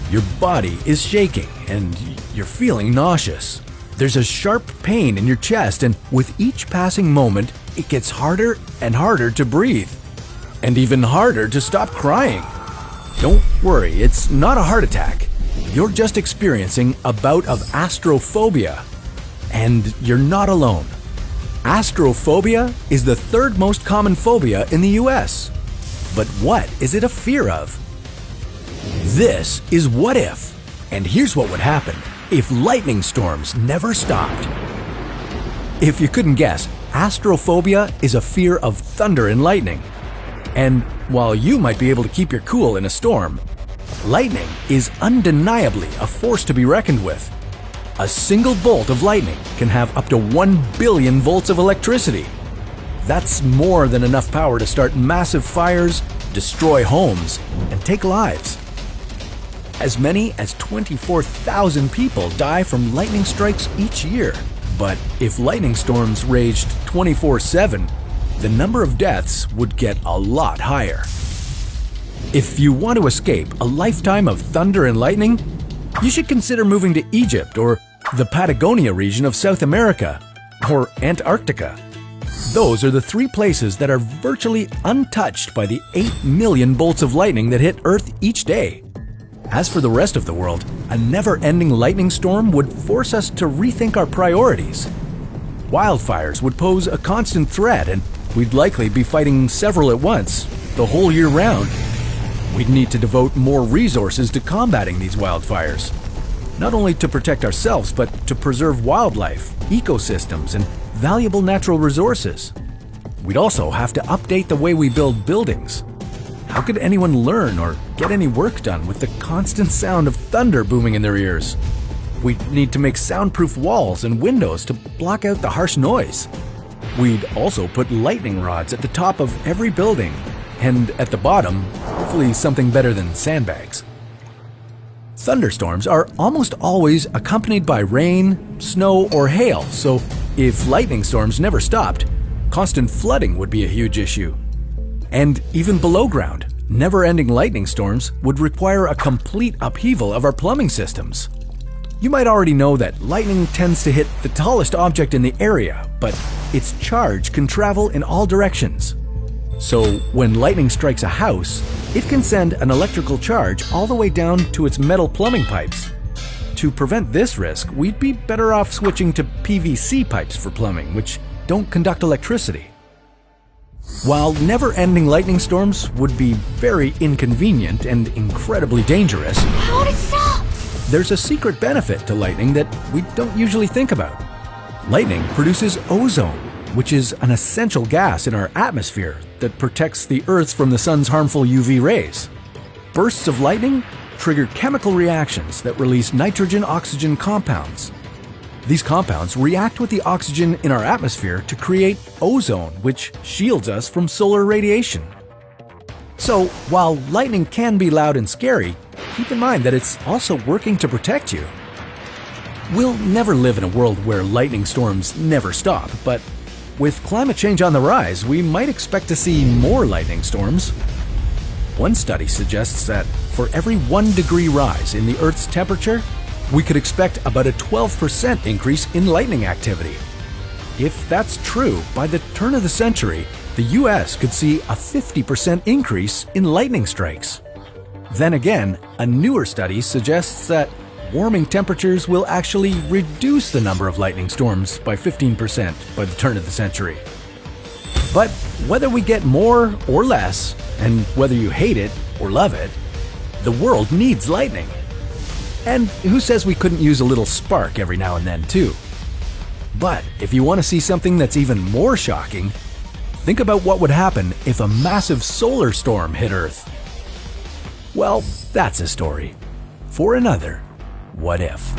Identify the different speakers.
Speaker 1: Your body is shaking and you're feeling nauseous. There's a sharp pain in your chest, and with each passing moment, it gets harder and harder to breathe, and even harder to stop crying. Don't worry, it's not a heart attack. You're just experiencing a bout of astrophobia. And you're not alone. Astrophobia is the third most common phobia in the US. But what is it a fear of? This is What If, and here's what would happen if lightning storms never stopped. If you couldn't guess, astrophobia is a fear of thunder and lightning. And while you might be able to keep your cool in a storm, lightning is undeniably a force to be reckoned with. A single bolt of lightning can have up to 1 billion volts of electricity. That's more than enough power to start massive fires, destroy homes, and take lives. As many as 24,000 people die from lightning strikes each year. But if lightning storms raged 24/7, the number of deaths would get a lot higher. If you want to escape a lifetime of thunder and lightning, you should consider moving to Egypt or the Patagonia region of South America or Antarctica. Those are the 3 places that are virtually untouched by the 8 million bolts of lightning that hit Earth each day. As for the rest of the world, a never-ending lightning storm would force us to rethink our priorities. Wildfires would pose a constant threat, and we'd likely be fighting several at once, the whole year round. We'd need to devote more resources to combating these wildfires, not only to protect ourselves, but to preserve wildlife, ecosystems, and valuable natural resources. We'd also have to update the way we build buildings. How could anyone learn or get any work done with the constant sound of thunder booming in their ears? We'd need to make soundproof walls and windows to block out the harsh noise. We'd also put lightning rods at the top of every building, and at the bottom, hopefully something better than sandbags. Thunderstorms are almost always accompanied by rain, snow, or hail, so if lightning storms never stopped, constant flooding would be a huge issue. And even below ground, never-ending lightning storms would require a complete upheaval of our plumbing systems. You might already know that lightning tends to hit the tallest object in the area, but its charge can travel in all directions. So when lightning strikes a house, it can send an electrical charge all the way down to its metal plumbing pipes. To prevent this risk, we'd be better off switching to PVC pipes for plumbing, which don't conduct electricity. While never-ending lightning storms would be very inconvenient and incredibly dangerous,
Speaker 2: How would it stop?
Speaker 1: there's a secret benefit to lightning that we don't usually think about. Lightning produces ozone, which is an essential gas in our atmosphere that protects the Earth from the sun's harmful UV rays. Bursts of lightning trigger chemical reactions that release nitrogen-oxygen compounds. These compounds react with the oxygen in our atmosphere to create ozone, which shields us from solar radiation. So, while lightning can be loud and scary, keep in mind that it's also working to protect you. We'll never live in a world where lightning storms never stop, but with climate change on the rise, we might expect to see more lightning storms. One study suggests that for every 1 degree rise in the Earth's temperature, we could expect about a 12% increase in lightning activity. If that's true, by the turn of the century, the US could see a 50% increase in lightning strikes. Then again, a newer study suggests that warming temperatures will actually reduce the number of lightning storms by 15% by the turn of the century. But whether we get more or less, and whether you hate it or love it, the world needs lightning. And who says we couldn't use a little spark every now and then too? But if you want to see something that's even more shocking, think about what would happen if a massive solar storm hit Earth. Well, that's a story for another What If.